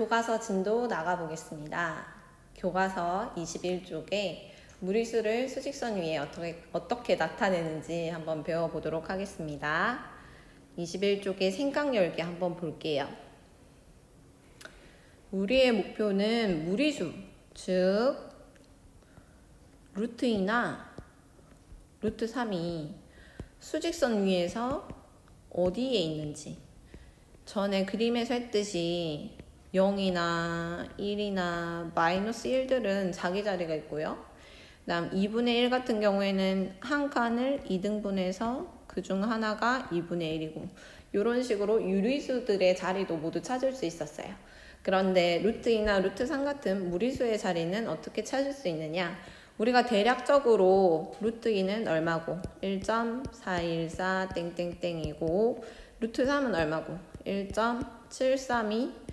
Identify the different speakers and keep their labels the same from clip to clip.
Speaker 1: 교과서 진도 나가보겠습니다. 교과서 21쪽에 무리수를 수직선 위에 어떻게 나타내는지 한번 배워보도록 하겠습니다. 21쪽의 생각 열기 한번 볼게요. 우리의 목표는 무리수, 즉 루트 2나 루트 3이 수직선 위에서 어디에 있는지, 전에 그림에서 했듯이 0이나 1이나 마이너스 1들은 자기 자리가 있고요. 그 다음 2분의 1 같은 경우에는 한 칸을 2등분해서 그중 하나가 2분의 1이고 이런 식으로 유리수들의 자리도 모두 찾을 수 있었어요. 그런데 루트 2나 루트 3 같은 무리수의 자리는 어떻게 찾을 수 있느냐? 우리가 대략적으로 루트 2는 얼마고 1.414 땡땡땡이고 루트 3은 얼마고 1.732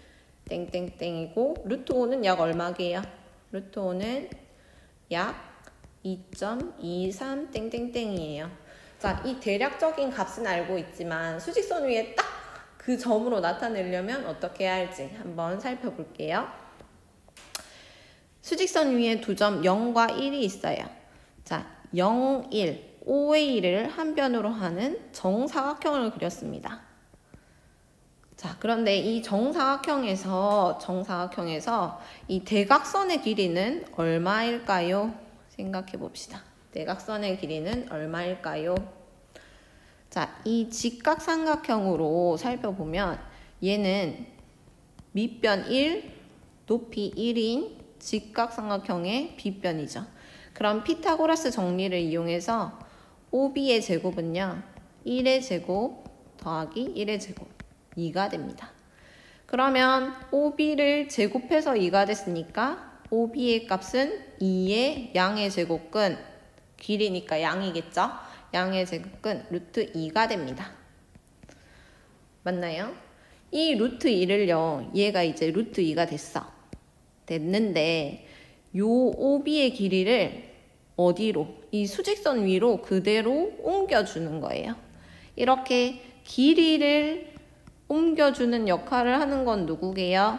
Speaker 1: 땡땡땡이고 루트 5는 약 얼마게요? 루트 5는 약 2.23 땡땡땡이에요. 자, 이 대략적인 값은 알고 있지만 수직선 위에 딱 그 점으로 나타내려면 어떻게 해야 할지 한번 살펴볼게요. 수직선 위에 두 점 0과 1이 있어요. 자, 0, 1, 5의 1을 한 변으로 하는 정사각형을 그렸습니다. 자, 그런데 이 정사각형에서 이 대각선의 길이는 얼마일까요? 생각해 봅시다. 대각선의 길이는 얼마일까요? 자, 이 직각삼각형으로 살펴보면 얘는 밑변 1, 높이 1인 직각삼각형의 빗변이죠. 그럼 피타고라스 정리를 이용해서 OB의 제곱은요 1의 제곱 더하기 1의 제곱 2가 됩니다. 그러면 OB를 제곱해서 2가 됐으니까 OB의 값은 2의 양의 제곱근, 길이니까 양이겠죠? 양의 제곱근 루트 2가 됩니다. 맞나요? 이 루트 2를요 얘가 이제 루트 2가 됐는데 요 OB의 길이를 어디로? 이 수직선 위로 그대로 옮겨주는 거예요. 이렇게 길이를 옮겨주는 역할을 하는 건 누구게요?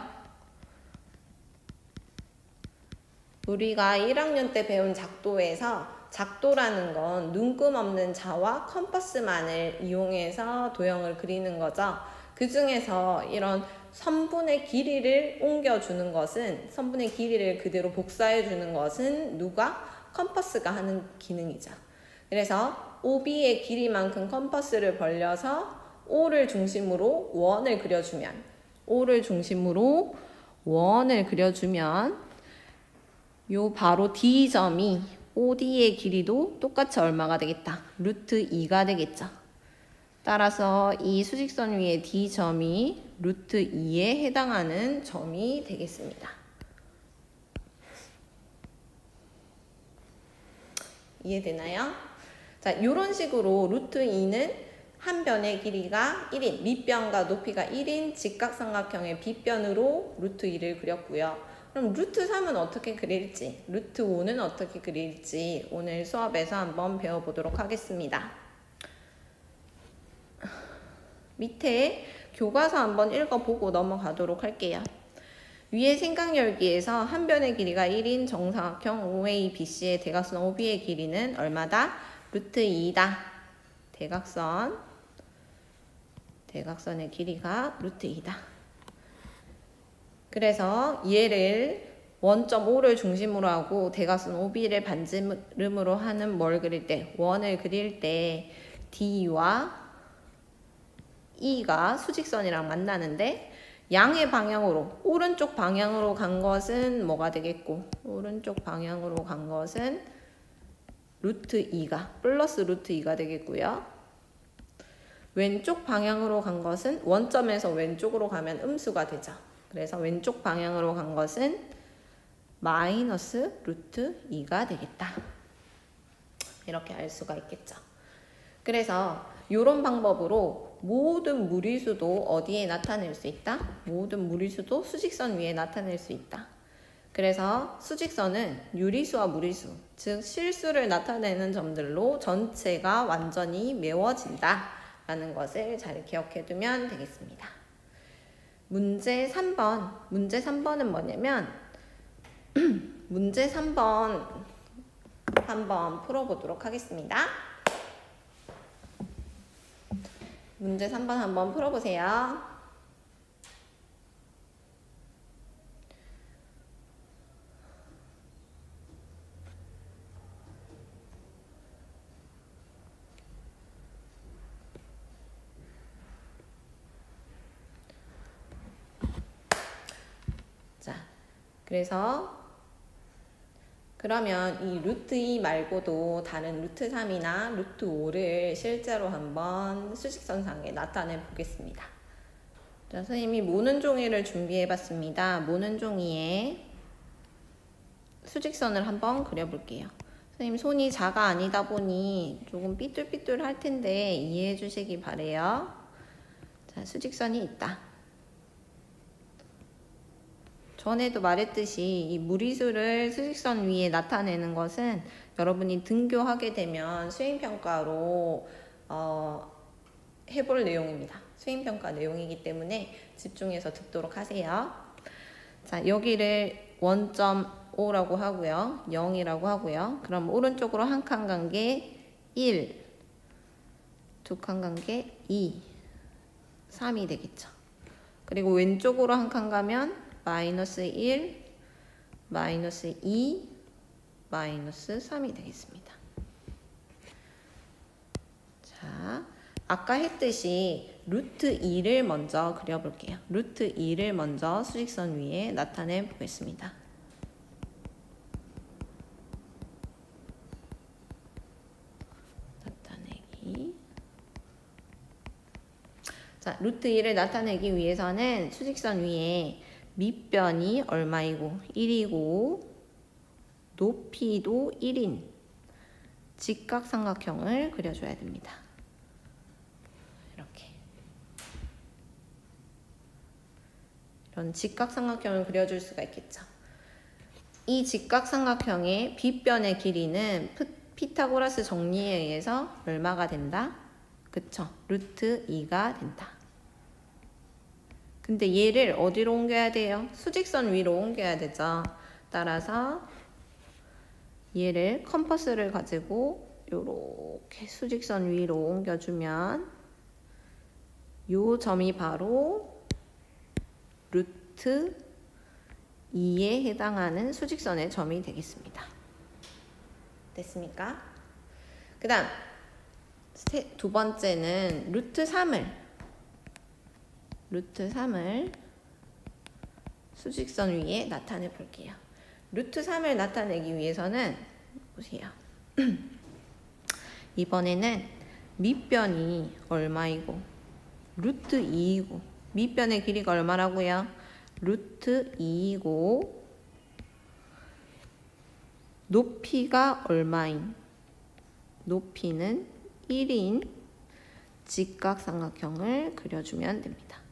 Speaker 1: 우리가 1학년 때 배운 작도에서 작도라는 건 눈금 없는 자와 컴퍼스만을 이용해서 도형을 그리는 거죠. 그 중에서 이런 선분의 길이를 옮겨주는 것은, 선분의 길이를 그대로 복사해주는 것은 누가? 컴퍼스가 하는 기능이죠. 그래서 OB의 길이만큼 컴퍼스를 벌려서 O를 중심으로 원을 그려주면 요 바로 D점이 OD의 길이도 똑같이 얼마가 되겠다? 루트 2가 되겠죠. 따라서 이 수직선 위의 D점이 루트 2에 해당하는 점이 되겠습니다. 이해되나요? 자, 이런 식으로 루트 2는 한 변의 길이가 1인, 밑변과 높이가 1인 직각삼각형의 빗변으로 루트 2를 그렸고요. 그럼 루트 3은 어떻게 그릴지, 루트 5는 어떻게 그릴지 오늘 수업에서 한번 배워보도록 하겠습니다. 밑에 교과서 한번 읽어보고 넘어가도록 할게요. 위의 생각 열기에서 한 변의 길이가 1인 정사각형 OABC의 대각선 OB의 길이는 얼마다? 루트 2다. 대각선의 길이가 루트 2다. 그래서 얘를 원점 O를 중심으로 하고 대각선 OB를 반지름으로 하는 뭘 그릴 때? 원을 그릴 때 D와 E가 수직선이랑 만나는데 양의 방향으로, 오른쪽 방향으로 간 것은 뭐가 되겠고, 오른쪽 방향으로 간 것은 루트 2가, 플러스 루트 2가 되겠고요. 왼쪽 방향으로 간 것은 원점에서 왼쪽으로 가면 음수가 되죠. 그래서 왼쪽 방향으로 간 것은 마이너스 루트 2가 되겠다. 이렇게 알 수가 있겠죠. 그래서 이런 방법으로 모든 무리수도 어디에 나타낼 수 있다? 모든 무리수도 수직선 위에 나타낼 수 있다. 그래서 수직선은 유리수와 무리수, 즉 실수를 나타내는 점들로 전체가 완전히 메워진다 라는 것을 잘 기억해 두면 되겠습니다. 문제 3번은 뭐냐면 문제 3번 한번 풀어보도록 하겠습니다. 문제 3번 한번 풀어보세요. 자, 그러면 이 루트 2 말고도 다른 루트 3이나 루트 5를 실제로 한번 수직선상에 나타내 보겠습니다. 자, 선생님이 모는 종이를 준비해 봤습니다. 모는 종이에 수직선을 한번 그려볼게요. 선생님 손이 자가 아니다 보니 조금 삐뚤삐뚤 할 텐데 이해해 주시기 바래요. 자, 수직선이 있다. 전에도 말했듯이 이 무리수를 수직선 위에 나타내는 것은 여러분이 등교하게 되면 수행평가로 해볼 내용입니다. 수행평가 내용이기 때문에 집중해서 듣도록 하세요. 자, 여기를 1.5라고 하고요. 0이라고 하고요. 그럼 오른쪽으로 한 칸 간 게 1, 두 칸 간 게 2, 3이 되겠죠. 그리고 왼쪽으로 한 칸 가면 마이너스 1, 마이너스 2, 마이너스 3이 되겠습니다. 자, 아까 했듯이 루트 2를 먼저 그려볼게요. 루트 2를 먼저 수직선 위에 나타내 보겠습니다. 나타내기. 자, 루트 2를 나타내기 위해서는 수직선 위에 밑변이 얼마이고 1이고 높이도 1인 직각삼각형을 그려줘야 됩니다. 이렇게 이런 직각삼각형을 그려줄 수가 있겠죠. 이 직각삼각형의 빗변의 길이는 피타고라스 정리에 의해서 얼마가 된다? 그쵸? 루트 2가 된다. 근데 얘를 어디로 옮겨야 돼요? 수직선 위로 옮겨야 되죠. 따라서 얘를 컴퍼스를 가지고 이렇게 수직선 위로 옮겨주면 요 점이 바로 루트 2에 해당하는 수직선의 점이 되겠습니다. 됐습니까? 그 다음 두 번째는 루트 3을 수직선 위에 나타내 볼게요. 루트 3을 나타내기 위해서는 보세요. 이번에는 밑변이 얼마이고 루트 2이고 밑변의 길이가 얼마라고요? 루트 2이고 높이가 얼마인? 높이는 1인 직각삼각형을 그려주면 됩니다.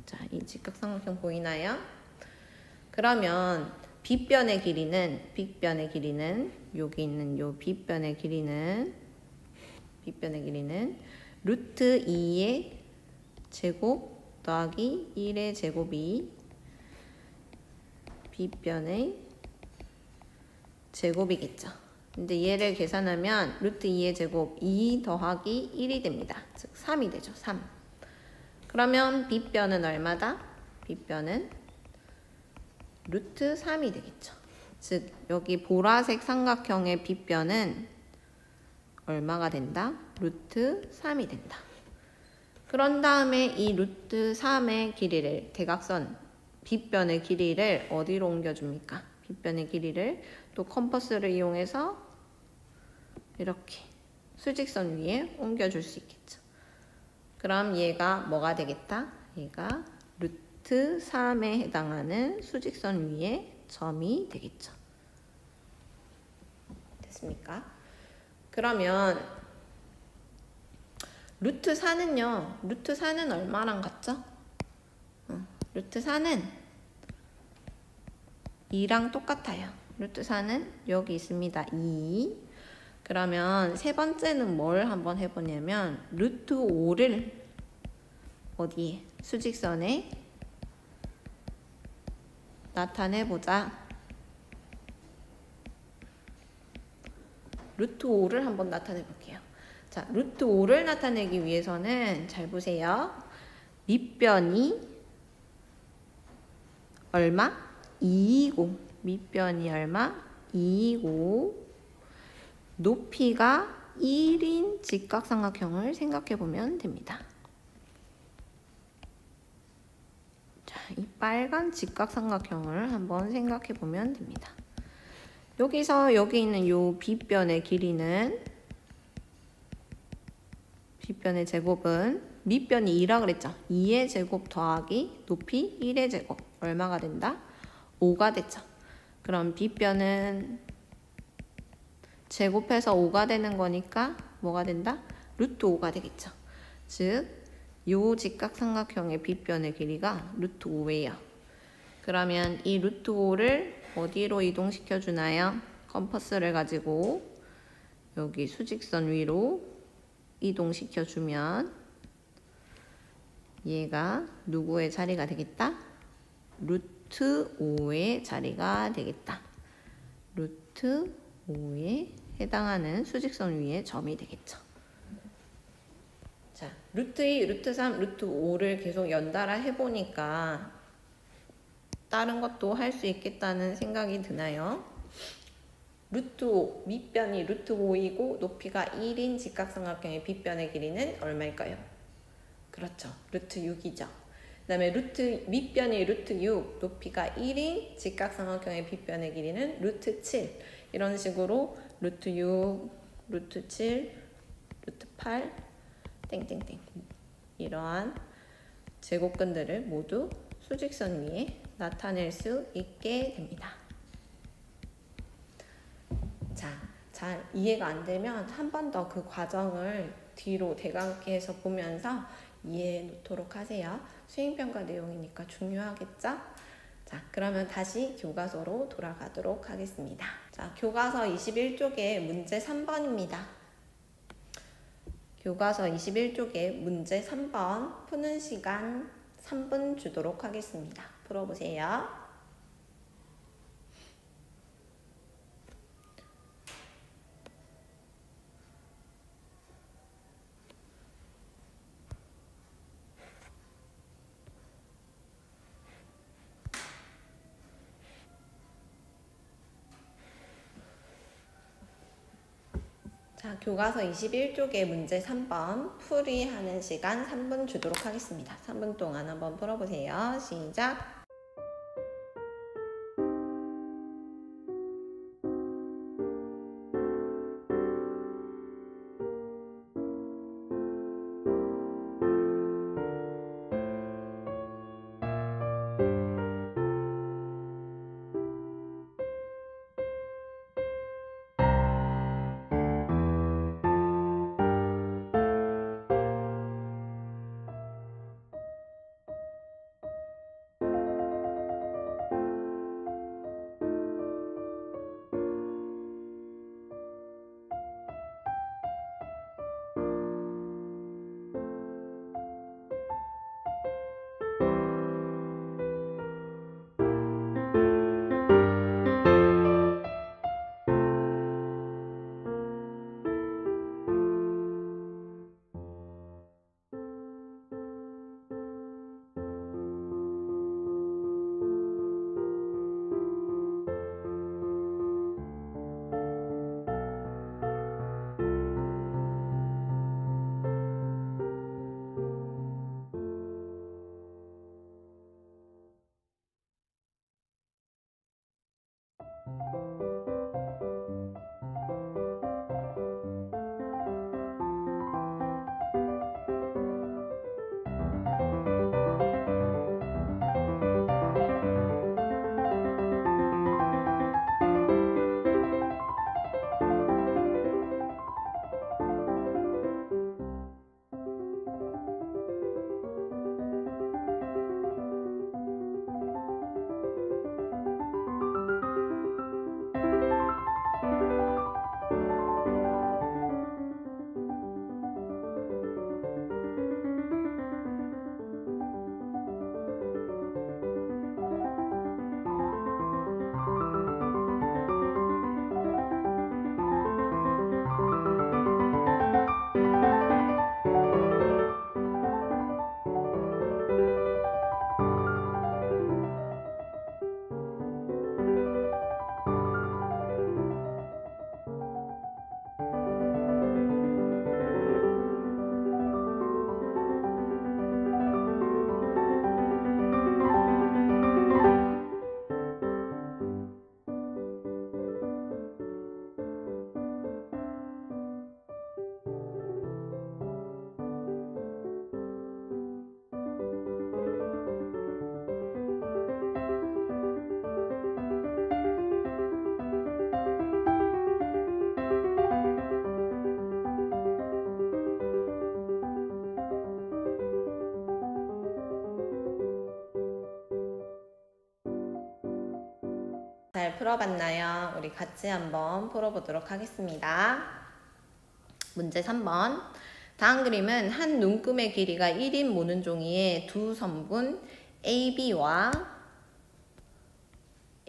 Speaker 1: 자, 이 직각삼각형 보이나요? 그러면 빗변의 길이는 여기 있는 요 빗변의 길이는 루트 2의 제곱 더하기 1의 제곱이 빗변의 제곱이겠죠. 근데 얘를 계산하면 루트 2의 제곱 2 더하기 1이 됩니다. 즉 3이 되죠. 3. 그러면 빗변은 얼마다? 빗변은 루트 3이 되겠죠. 즉 여기 보라색 삼각형의 빗변은 얼마가 된다? 루트 3이 된다. 그런 다음에 이 루트 3의 길이를 대각선 빗변의 길이를 어디로 옮겨줍니까? 빗변의 길이를 또 컴퍼스를 이용해서 이렇게 수직선 위에 옮겨줄 수 있겠죠. 그럼 얘가 뭐가 되겠다? 얘가 루트 3에 해당하는 수직선 위에 점이 되겠죠. 됐습니까? 그러면 루트 4는요. 루트 4는 얼마랑 같죠? 루트 4는 2랑 똑같아요. 루트 4는 여기 있습니다. 2. 그러면 세 번째는 뭘 한번 해보냐면 루트 5를 어디에? 수직선에 나타내보자. 루트 5를 한번 나타내볼게요. 자, 루트 5를 나타내기 위해서는 잘 보세요. 밑변이 얼마? 2이고 밑변이 얼마? 2이고 높이가 1인 직각삼각형을 생각해보면 됩니다. 자, 이 빨간 직각삼각형을 한번 생각해보면 됩니다. 여기서 여기 있는 요 B변의 길이는 B변의 제곱은 밑변이 2라 그랬죠. 2의 제곱 더하기 높이 1의 제곱 얼마가 된다? 5가 됐죠. 그럼 B변은 제곱해서 5가 되는 거니까 뭐가 된다? 루트 5가 되겠죠. 즉, 요 직각삼각형의 B변의 길이가 루트 5예요. 그러면 이 루트 5를 어디로 이동시켜 주나요? 컴퍼스를 가지고 여기 수직선 위로 이동시켜 주면 얘가 누구의 자리가 되겠다? 루트 5의 자리가 되겠다. 루트 5에 해당하는 수직선 위의 점이 되겠죠. 자, 루트 2, 루트 3, 루트 5를 계속 연달아 해보니까 다른 것도 할 수 있겠다는 생각이 드나요? 루트 5, 밑변이 루트 5이고 높이가 1인 직각삼각형의 빗변의 길이는 얼마일까요? 그렇죠. 루트 6이죠. 그 다음에 밑변이 루트 6, 높이가 1인 직각삼각형의 빗변의 길이는 루트 7. 이런 식으로 루트 6, 루트 7, 루트 8, 땡땡땡 이러한 제곱근들을 모두 수직선 위에 나타낼 수 있게 됩니다. 자, 잘 이해가 안 되면 한 번 더 그 과정을 뒤로 대강해서 보면서 이해해 놓도록 하세요. 수행평가 내용이니까 중요하겠죠? 자, 그러면 다시 교과서로 돌아가도록 하겠습니다. 자, 교과서 21쪽의 문제 3번입니다. 교과서 21쪽의 문제 3번 푸는 시간 3분 주도록 하겠습니다. 풀어보세요. 자, 교과서 21쪽의 문제 3번 풀이하는 시간 3분 주도록 하겠습니다. 3분 동안 한번 풀어보세요. 시작! 잘 풀어봤나요? 우리 같이 한번 풀어보도록 하겠습니다. 문제 3번. 다음 그림은 한 눈금의 길이가 1인 모는 종이에 두 선분 AB와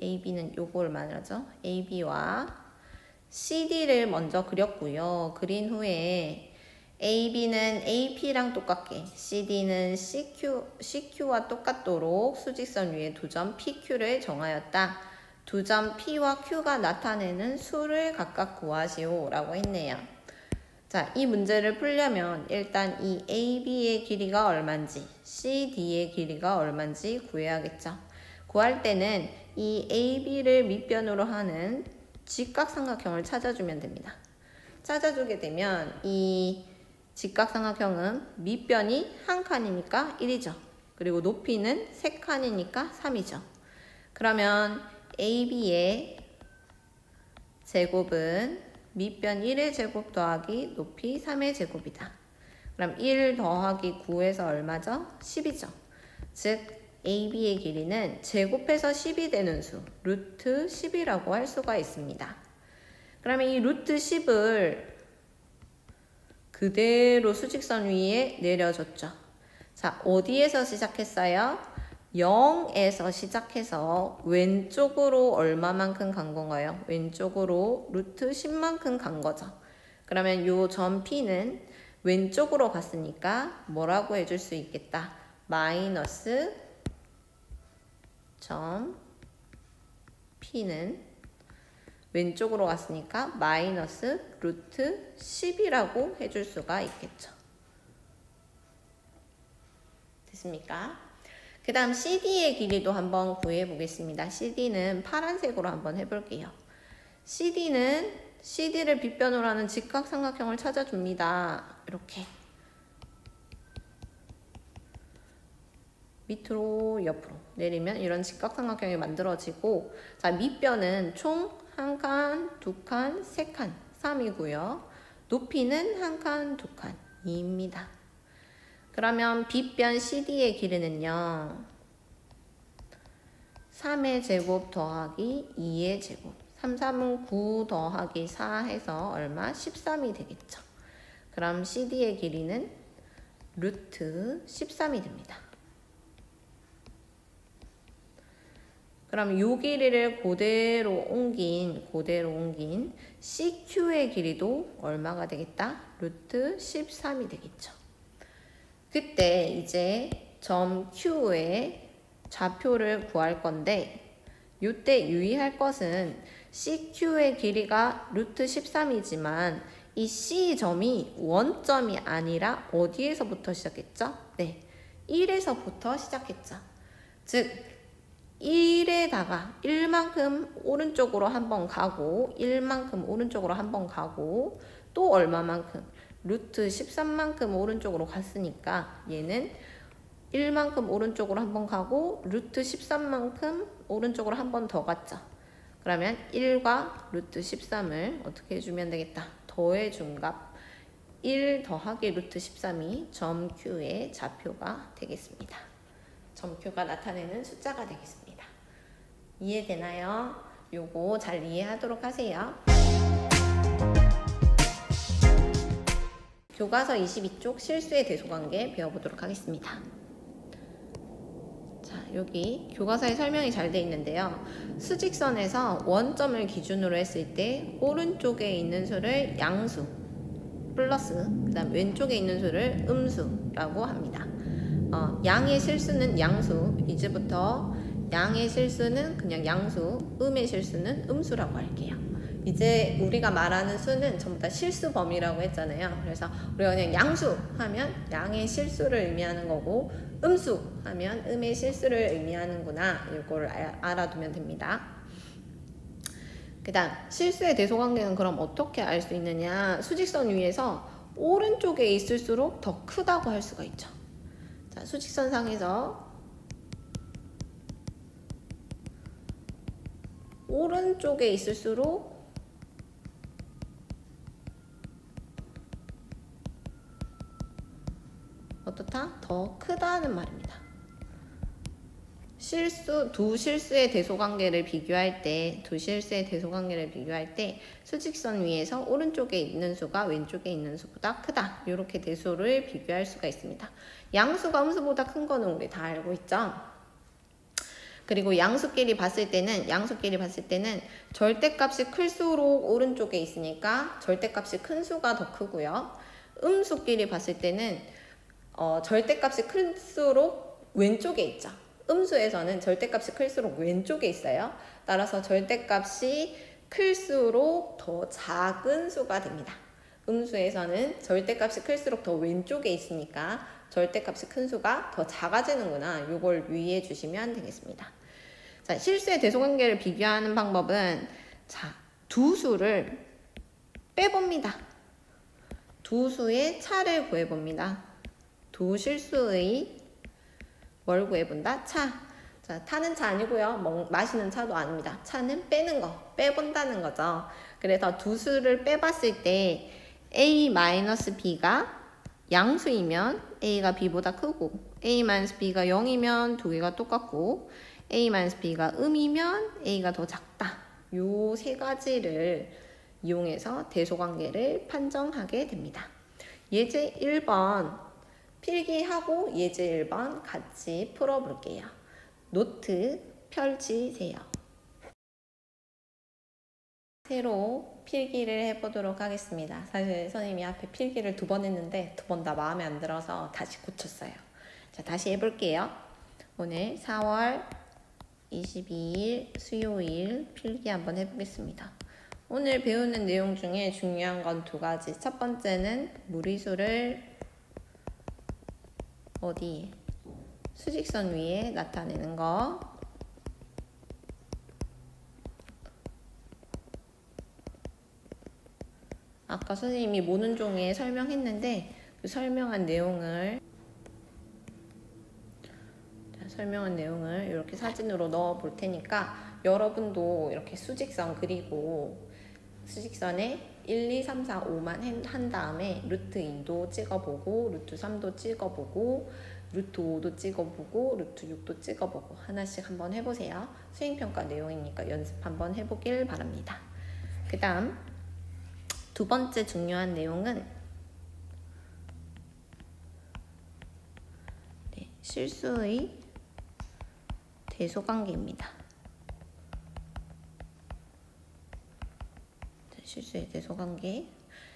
Speaker 1: AB는 요걸 말하죠. AB와 CD를 먼저 그렸고요. 그린 후에 AB는 AP랑 똑같게 CD는 CQ와 똑같도록 수직선 위에 두 점 PQ를 정하였다. 두 점 P와 Q가 나타내는 수를 각각 구하시오 라고 했네요. 자, 이 문제를 풀려면 일단 이 AB의 길이가 얼마인지 CD의 길이가 얼마인지 구해야겠죠. 구할 때는 이 AB를 밑변으로 하는 직각삼각형을 찾아주면 됩니다. 찾아주게 되면 이 직각삼각형은 밑변이 한 칸이니까 1이죠. 그리고 높이는 3칸이니까 3이죠. 그러면 AB의 제곱은 밑변 1의 제곱 더하기 높이 3의 제곱이다. 그럼 1 더하기 9에서 얼마죠? 10이죠. 즉 AB의 길이는 제곱해서 10이 되는 수, 루트 10이라고 할 수가 있습니다. 그러면 이 루트 10을 그대로 수직선 위에 내려줬죠. 자, 어디에서 시작했어요? 0에서 시작해서 왼쪽으로 얼마만큼 간 건가요? 왼쪽으로 루트 10만큼 간 거죠. 그러면 요 점 P는 왼쪽으로 갔으니까 뭐라고 해줄 수 있겠다? 마이너스 점 P는 왼쪽으로 갔으니까 마이너스 루트 10이라고 해줄 수가 있겠죠. 됐습니까? 그 다음 CD의 길이도 한번 구해 보겠습니다. CD는 파란색으로 한번 해볼게요. CD는 CD를 빗변으로 하는 직각삼각형을 찾아줍니다. 이렇게 밑으로 옆으로 내리면 이런 직각삼각형이 만들어지고, 자, 밑변은 총 1칸, 2칸, 3칸, 3이고요. 높이는 1칸, 2칸, 2입니다. 그러면 빗변 CD의 길이는요. 3의 제곱 더하기 2의 제곱. 3, 3은 9 더하기 4 해서 얼마? 13이 되겠죠. 그럼 CD의 길이는 루트 13이 됩니다. 그럼 요 길이를 그대로 옮긴 CQ의 길이도 얼마가 되겠다? 루트 13이 되겠죠. 그때 이제 점 Q의 좌표를 구할 건데, 이때 유의할 것은 CQ의 길이가 루트 13이지만 이 C점이 원점이 아니라 어디에서부터 시작했죠? 네, 1에서부터 시작했죠. 즉 1에다가 1만큼 오른쪽으로 한번 가고 1만큼 오른쪽으로 한번 가고 또 얼마만큼? 루트 13만큼 오른쪽으로 갔으니까 얘는 1만큼 오른쪽으로 한번 가고 루트 13만큼 오른쪽으로 한번 더 갔죠. 그러면 1과 루트 13을 어떻게 해주면 되겠다? 더해준 값 1 더하기 루트 13이 점 Q의 좌표가 되겠습니다. 점 Q가 나타내는 숫자가 되겠습니다. 이해되나요? 요거 잘 이해하도록 하세요. 교과서 22쪽 실수의 대소관계 배워보도록 하겠습니다. 자, 여기 교과서에 설명이 잘 되어 있는데요. 수직선에서 원점을 기준으로 했을 때 오른쪽에 있는 수를 양수 플러스 그 다음 왼쪽에 있는 수를 음수라고 합니다. 양의 실수는 양수, 이제부터 양의 실수는 그냥 양수, 음의 실수는 음수라고 할게요. 이제 우리가 말하는 수는 전부 다 실수 범위라고 했잖아요. 그래서 우리가 그냥 양수 하면 양의 실수를 의미하는 거고, 음수 하면 음의 실수를 의미하는구나, 이걸 알아두면 됩니다. 그 다음 실수의 대소관계는 그럼 어떻게 알 수 있느냐? 수직선 위에서 오른쪽에 있을수록 더 크다고 할 수가 있죠. 자, 수직선상에서 오른쪽에 있을수록 어떻다? 더 크다는 말입니다. 두 실수의 대소관계를 비교할 때, 수직선 위에서 오른쪽에 있는 수가 왼쪽에 있는 수보다 크다. 이렇게 대소를 비교할 수가 있습니다. 양수가 음수보다 큰 거는 우리 다 알고 있죠? 그리고 양수끼리 봤을 때는 절대값이 클수록 오른쪽에 있으니까 절대값이 큰 수가 더 크고요. 음수끼리 봤을 때는 절대값이 클수록 왼쪽에 있죠. 음수에서는 절대값이 클수록 왼쪽에 있어요. 따라서 절대값이 클수록 더 작은 수가 됩니다. 음수에서는 절대값이 클수록 더 왼쪽에 있으니까 절대값이 큰 수가 더 작아지는구나. 이걸 유의해 주시면 되겠습니다. 자, 실수의 대소관계를 비교하는 방법은 두 수를 빼봅니다. 두 수의 차를 구해봅니다. 두 실수의 뭘 구해본다? 차. 자, 타는 차 아니고요. 마시는 차도 아닙니다. 차는 빼는 거, 빼본다는 거죠. 그래서 두 수를 빼봤을 때 A-B가 양수이면 A가 B보다 크고 A-B가 0이면 두 개가 똑같고 A-B가 음이면 A가 더 작다. 요 세 가지를 이용해서 대소관계를 판정하게 됩니다. 예제 1번 필기하고 예제 1번 같이 풀어볼게요. 노트 펼치세요. 새로 필기를 해보도록 하겠습니다. 사실 선생님이 앞에 필기를 2번 했는데 2번 다 마음에 안 들어서 다시 고쳤어요. 자, 다시 해볼게요. 오늘 4월 22일 수요일 필기 한번 해보겠습니다. 오늘 배우는 내용 중에 중요한 건 2가지. 첫 번째는 무리수를 어디에? 수직선 위에 나타내는 거. 아까 선생님이 모는 종이에 설명했는데 그 설명한 내용을 이렇게 사진으로 넣어 볼 테니까 여러분도 이렇게 수직선 그리고 수직선에 1, 2, 3, 4, 5만 한 다음에 루트 2도 찍어보고 루트 3도 찍어보고 루트 5도 찍어보고 루트 6도 찍어보고 하나씩 한번 해보세요. 수행평가 내용이니까 연습 한번 해보길 바랍니다. 그 다음 2번째 중요한 내용은 실수의 대소관계입니다.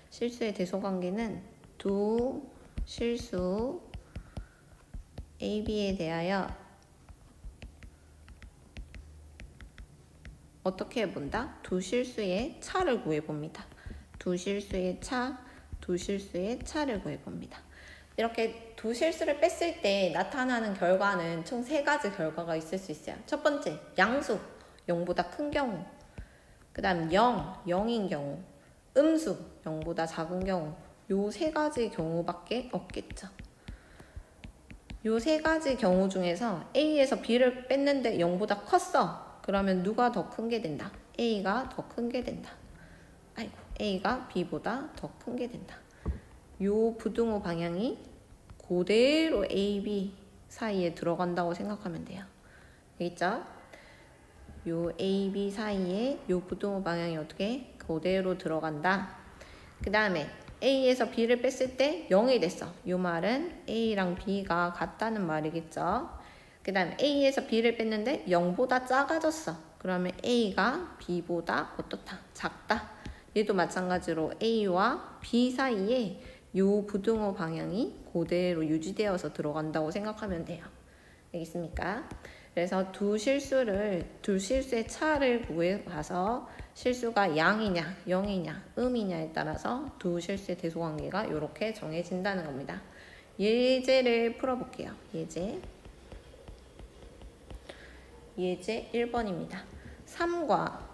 Speaker 1: 실수의 대소관계는 두 실수 A, B에 대하여 어떻게 해본다? 두 실수의 차를 구해봅니다. 두 실수의 차를 구해봅니다. 이렇게 두 실수를 뺐을 때 나타나는 결과는 총 3가지 결과가 있을 수 있어요. 첫 번째, 양수, 0보다 큰 경우. 그 다음 0인 경우. 음수, 0보다 작은 경우. 요 3가지 경우밖에 없겠죠. 요 3가지 경우 중에서 A에서 B를 뺐는데 0보다 컸어. 그러면 누가 더 큰 게 된다? A가 더 큰 게 된다. A가 B보다 더 큰 게 된다. 요 부등호 방향이 그대로 A, B 사이에 들어간다고 생각하면 돼요. 알겠죠? 요 A, B 사이에 요 부등호 방향이 어떻게? 그대로 들어간다. 그 다음에 A에서 B를 뺐을 때 0이 됐어. 요 말은 A랑 B가 같다는 말이겠죠. 그 다음 A에서 B를 뺐는데 0보다 작아졌어. 그러면 A가 B보다 어떻다? 작다. 얘도 마찬가지로 A와 B 사이에 요 부등호 방향이 그대로 유지되어서 들어간다고 생각하면 돼요. 알겠습니까? 그래서 두 실수의 차를 구해봐서 실수가 양이냐, 0이냐, 음이냐에 따라서 두 실수의 대소관계가 이렇게 정해진다는 겁니다. 예제를 풀어볼게요. 예제 1번입니다. 3과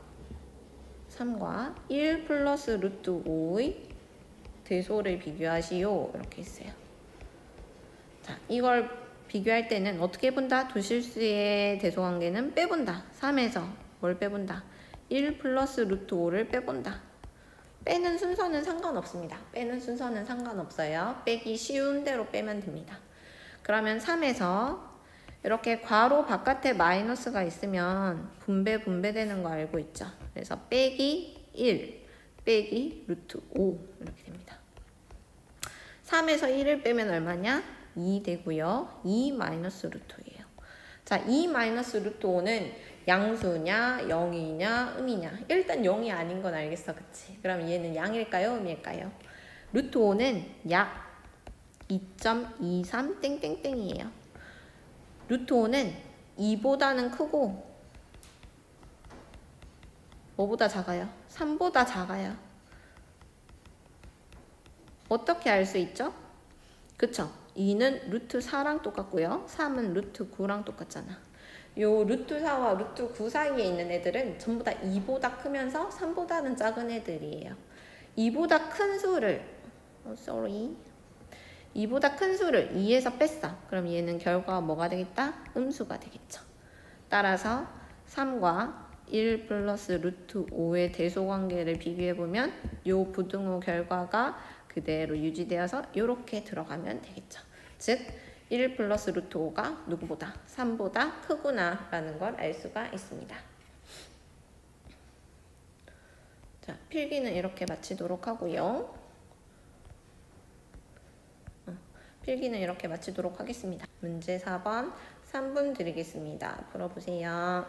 Speaker 1: 1 플러스 루트 5의 대소를 비교하시오. 이렇게 있어요. 자, 이걸 비교할 때는 어떻게 본다? 두 실수의 대소관계는 빼본다. 3에서 뭘 빼본다? 1 플러스 루트 5를 빼본다. 빼는 순서는 상관없습니다. 빼는 순서는 상관없어요. 빼기 쉬운 대로 빼면 됩니다. 그러면 3에서 이렇게 괄호 바깥에 마이너스가 있으면 분배되는 거 알고 있죠? 그래서 빼기 1 빼기 루트 5 이렇게 됩니다. 3에서 1을 빼면 얼마냐? 2 되고요. 2 마이너스 루트 5예요. 자, 2 마이너스 루트 5는 양수냐, 0이냐, 음이냐. 일단 0이 아닌 건 알겠어, 그치? 그럼 얘는 양일까요, 음일까요? 루트 5는 약 2.23 땡땡땡이에요. 루트 5는 2보다는 크고 뭐보다 작아요? 3보다 작아요. 어떻게 알 수 있죠? 그쵸? 2는 루트 4랑 똑같고요. 3은 루트 9랑 똑같잖아. 요 루트 4와 루트 9 사이에 있는 애들은 전부 다 2보다 크면서 3보다는 작은 애들이에요. 2보다 큰 수를 2보다 큰 수를 2에서 뺐어. 그럼 얘는 결과가 뭐가 되겠다? 음수가 되겠죠. 따라서 3과 1 플러스 루트 5의 대소관계를 비교해보면 요 부등호 결과가 그대로 유지되어서 이렇게 들어가면 되겠죠. 즉 1 플러스 루트 5가 누구보다? 3보다 크구나 라는 걸 알 수가 있습니다. 자, 필기는 이렇게 마치도록 하고요. 필기는 이렇게 마치도록 하겠습니다. 문제 4번 3분 드리겠습니다. 풀어보세요.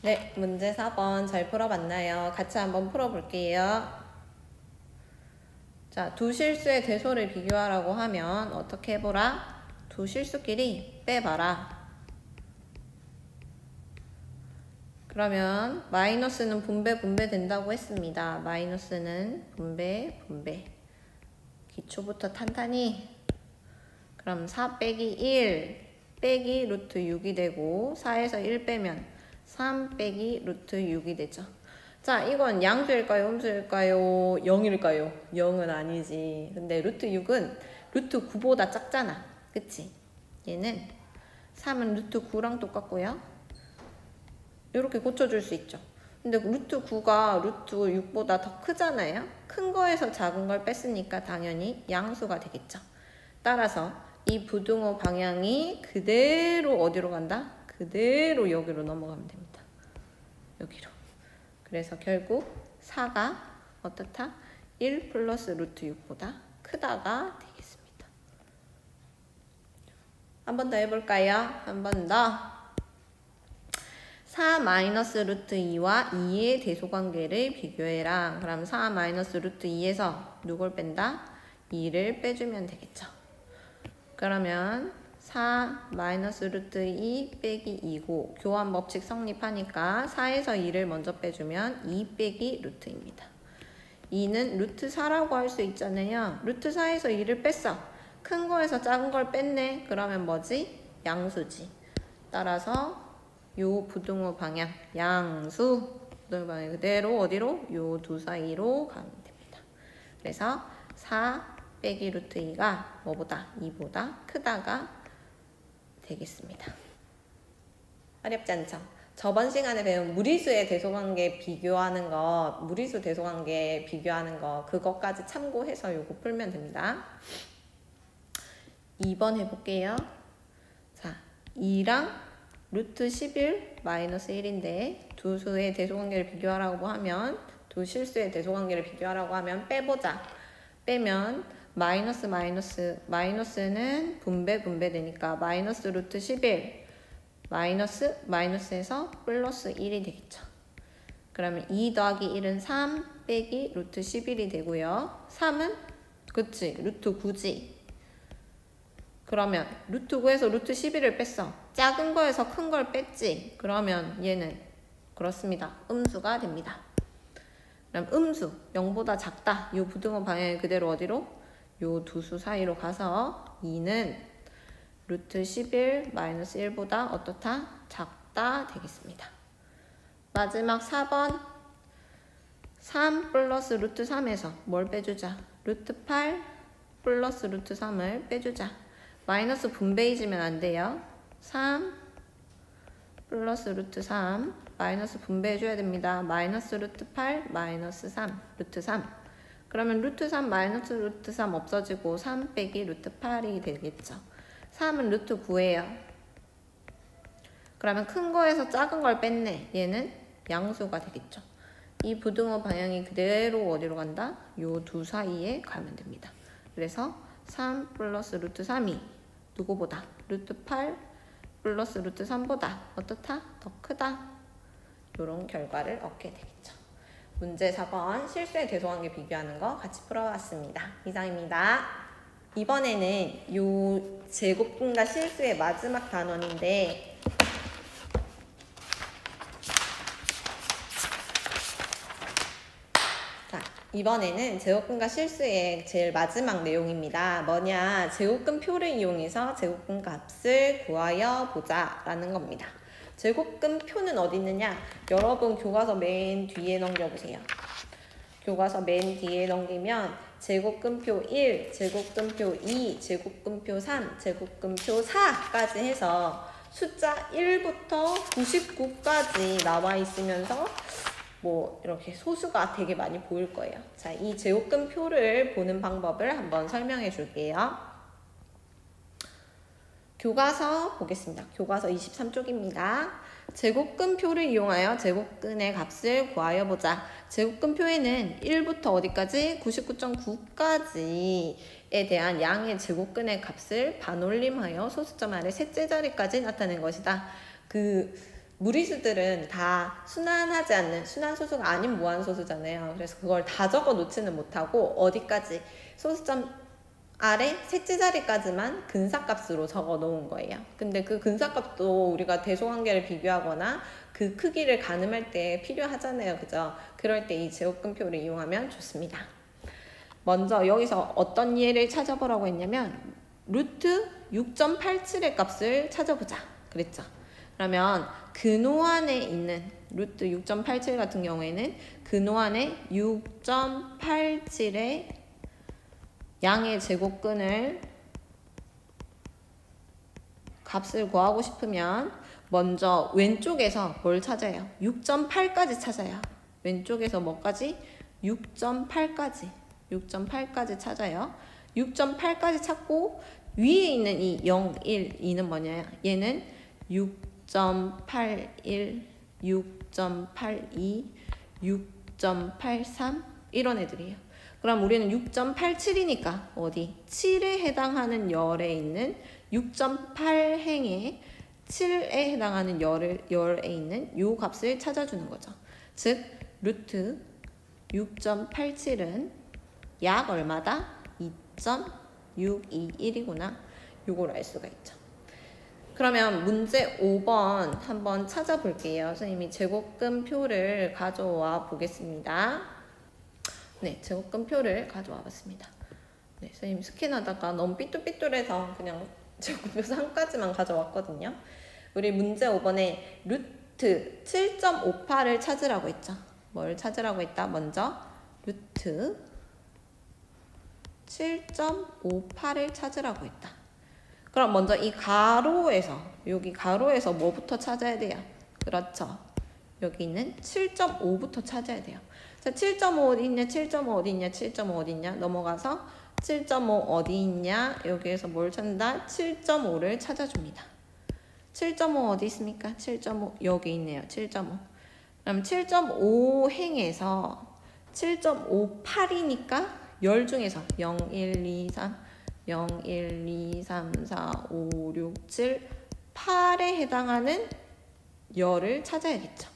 Speaker 1: 네, 문제 4번 잘 풀어봤나요? 같이 한번 풀어볼게요. 자, 두 실수의 대소를 비교하라고 하면 어떻게 해보라? 두 실수끼리 빼봐라. 그러면 마이너스는 분배 된다고 했습니다. 마이너스는 분배. 기초부터 탄탄히. 그럼 4 빼기 1 빼기 루트 6이 되고 4에서 1 빼면 3 빼기 루트 6이 되죠. 자, 이건 양수일까요? 음수일까요? 0일까요? 0은 아니지. 근데 루트 6은 루트 9보다 작잖아. 그치? 얘는 3은 루트 9랑 똑같고요. 이렇게 고쳐줄 수 있죠. 근데 루트 9가 루트 6보다 더 크잖아요. 큰 거에서 작은 걸 뺐으니까 당연히 양수가 되겠죠. 따라서 이 부등호 방향이 그대로 어디로 간다? 그대로 여기로 넘어가면 됩니다. 여기로. 그래서 결국 4가 어떻다? 1 플러스 루트 6보다 크다가 되겠습니다. 한 번 더 해볼까요? 한 번 더. 4 마이너스 루트 2와 2의 대소관계를 비교해라. 그럼 4 마이너스 루트 2에서 누굴 뺀다? 2를 빼주면 되겠죠. 그러면 4 마이너스 루트 2 빼기 2고 교환 법칙 성립하니까 4에서 2를 먼저 빼주면 2 빼기 루트입니다. 2는 루트 4라고 할 수 있잖아요. 루트 4에서 2를 뺐어. 큰 거에서 작은 걸 뺐네. 그러면 뭐지? 양수지. 따라서 요 부등호 방향 양수 부등호 방향 그대로 어디로? 요 두 사이로 가면 됩니다. 그래서 4 빼기 루트 2가 뭐보다? 2보다 크다가 되겠습니다. 어렵지 않죠? 저번 시간에 배운 무리수의 대소관계 비교하는 거, 무리수 대소관계 비교하는 거 그것까지 참고해서 요거 풀면 됩니다. 2번 해볼게요. 자, 2랑 루트 11 마이너스 1인데 두 수의 대소관계를 비교하라고 하면 두 실수의 대소관계를 비교하라고 하면 빼보자. 빼면 마이너스는 분배되니까 마이너스 루트 11 마이너스에서 플러스 1이 되겠죠. 그러면 2 더하기 1은 3 빼기 루트 11이 되고요. 3은 그치 루트 9지. 그러면 루트 9에서 루트 11을 뺐어. 작은 거에서 큰 걸 뺐지. 그러면 얘는 그렇습니다. 음수가 됩니다. 그럼 음수 0보다 작다. 이 부등호 방향이 그대로 어디로? 요 두 수 사이로 가서 2는 루트 11 마이너스 1보다 어떻다? 작다 되겠습니다. 마지막 4번 3 플러스 루트 3에서 뭘 빼주자? 루트 8 플러스 루트 3을 빼주자. 마이너스 분배해지면 안 돼요. 3 플러스 루트 3 마이너스 분배해줘야 됩니다. 마이너스 루트 8 마이너스 3 루트 3 그러면 루트 3 마이너스 루트 3 없어지고 3 빼기 루트 8이 되겠죠. 3은 루트 9예요. 그러면 큰 거에서 작은 걸 뺐네. 얘는 양수가 되겠죠. 이 부등호 방향이 그대로 어디로 간다? 요 두 사이에 가면 됩니다. 그래서 3 플러스 루트 3이 누구보다? 루트 8 플러스 루트 3보다 어떻다? 더 크다. 이런 결과를 얻게 되겠죠. 문제 4번 실수의 대소관계 비교하는 거 같이 풀어봤습니다. 이상입니다. 이번에는 요 제곱근과 실수의 마지막 단원인데 이번에는 제곱근과 실수의 제일 마지막 내용입니다. 뭐냐? 제곱근 표를 이용해서 제곱근 값을 구하여 보자 라는 겁니다. 제곱근 표는 어디 있느냐? 여러분 교과서 맨 뒤에 넘겨보세요. 교과서 맨 뒤에 넘기면 제곱근표 1, 제곱근표 2, 제곱근표 3, 제곱근표 4까지 해서 숫자 1부터 99까지 나와 있으면서 뭐 이렇게 소수가 되게 많이 보일 거예요. 자, 이 제곱근 표를 보는 방법을 한번 설명해 줄게요. 교과서 보겠습니다. 교과서 23쪽입니다. 제곱근 표를 이용하여 제곱근의 값을 구하여 보자. 제곱근 표에는 1부터 어디까지? 99.9까지에 대한 양의 제곱근의 값을 반올림하여 소수점 아래 셋째 자리까지 나타낸 것이다. 무리수들은 다 순환하지 않는 순환소수가 아닌 무한소수잖아요. 그래서 그걸 다 적어 놓지는 못하고 어디까지 소수점 아래 셋째 자리까지만 근사값으로 적어 놓은 거예요. 근데 그 근사값도 우리가 대소관계를 비교하거나 그 크기를 가늠할 때 필요하잖아요. 그죠? 그럴 때 이 제곱근표를 이용하면 좋습니다. 먼저 여기서 어떤 예를 찾아보라고 했냐면 루트 6.87의 값을 찾아보자 그랬죠. 그러면 근호안에 있는 루트 6.87 같은 경우에는 근호안에 6.87의 양의 제곱근을 값을 구하고 싶으면 먼저 왼쪽에서 뭘 찾아요? 6.8까지 찾아요. 왼쪽에서 뭐까지? 6.8까지 찾아요. 6.8까지 찾고 위에 있는 이 0, 1, 2는 뭐냐? 얘는 6.81, 6.82, 6.83 이런 애들이에요. 그럼 우리는 6.87이니까 어디? 7에 해당하는 열에 있는 6.8행에 7에 해당하는 열에 있는 요 값을 찾아주는 거죠. 즉 루트 6.87은 약 얼마다? 2.621이구나. 요걸 알 수가 있죠. 그러면 문제 5번 한번 찾아볼게요. 선생님이 제곱근표를 가져와 보겠습니다. 네, 제곱근표를 가져와 봤습니다. 네, 선생님 스캔하다가 너무 삐뚤삐뚤해서 그냥 제곱근표 3까지만 가져왔거든요. 우리 문제 5번에 루트 7.58을 찾으라고 했죠. 뭘 찾으라고 했다? 먼저 루트 7.58을 찾으라고 했다. 그럼 먼저 이 가로에서 여기 가로에서 뭐부터 찾아야 돼요? 그렇죠. 여기 있는 7.5부터 찾아야 돼요. 자, 7.5 어디 있냐? 7.5 어디 있냐? 7.5 어디 있냐? 넘어가서 7.5 어디 있냐? 여기에서 뭘 찾는다? 7.5를 찾아줍니다. 7.5 어디 있습니까? 7.5 여기 있네요. 7.5. 그럼 7.5행에서 7.58이니까 열 중에서 0, 1, 2, 3, 0, 1, 2, 3, 4, 5, 6, 7, 8에 해당하는 열을 찾아야겠죠.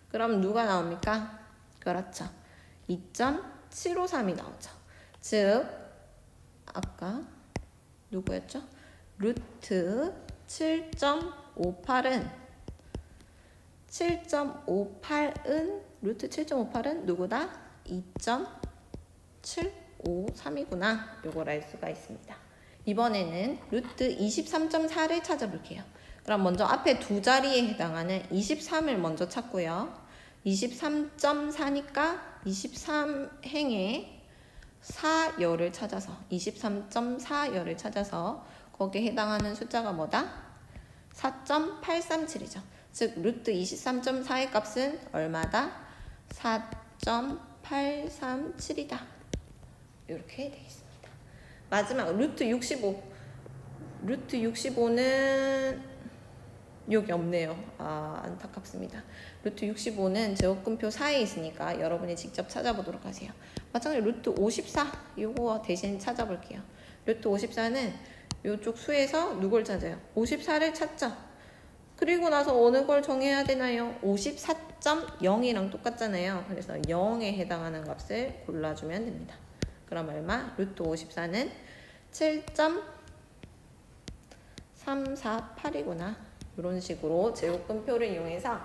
Speaker 1: 그럼 누가 나옵니까? 그렇죠. 2.753이 나오죠. 즉 아까 누구였죠? 루트 7.58은 루트 7.58은 누구다? 2.753이구나. 요걸 알 수가 있습니다. 이번에는 루트 23.4를 찾아볼게요. 그럼 먼저 앞에 두 자리에 해당하는 23을 먼저 찾고요. 23.4니까 23행에 4열을 찾아서 23.4열을 찾아서 거기에 해당하는 숫자가 뭐다? 4.837이죠. 즉 루트 23.4의 값은 얼마다? 4.837이다. 이렇게 되겠습니다. 마지막 루트 65. 루트 65는 여기 없네요. 안타깝습니다. 루트 65는 제곱근표 4에 있으니까 여러분이 직접 찾아보도록 하세요. 마찬가지로 루트 54 이거 대신 찾아볼게요. 루트 54는 이쪽 수에서 누굴 찾아요? 54를 찾죠. 그리고 나서 어느 걸 정해야 되나요? 54.0이랑 똑같잖아요. 그래서 0에 해당하는 값을 골라주면 됩니다. 그럼 얼마? 루트 54는 7.348이구나. 이런 식으로 제곱근표를 이용해서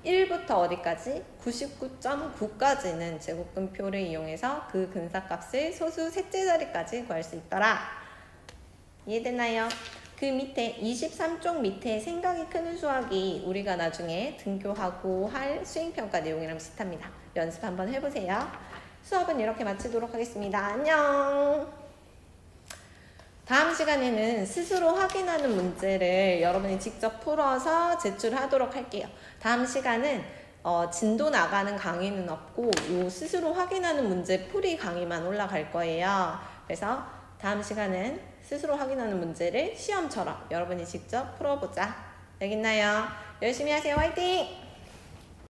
Speaker 1: 1부터 어디까지? 99.9까지는 제곱근표를 이용해서 그 근사값을 소수 셋째 자리까지 구할 수 있더라. 이해됐나요? 그 밑에 23쪽 밑에 생각이 크는 수학이 우리가 나중에 등교하고 할 수행평가 내용이랑 비슷합니다. 연습 한번 해보세요. 수업은 이렇게 마치도록 하겠습니다. 안녕. 다음 시간에는 스스로 확인하는 문제를 여러분이 직접 풀어서 제출하도록 할게요. 다음 시간은 진도 나가는 강의는 없고 요 스스로 확인하는 문제 풀이 강의만 올라갈 거예요. 그래서 다음 시간은 스스로 확인하는 문제를 시험처럼 여러분이 직접 풀어보자. 알겠나요? 열심히 하세요. 화이팅!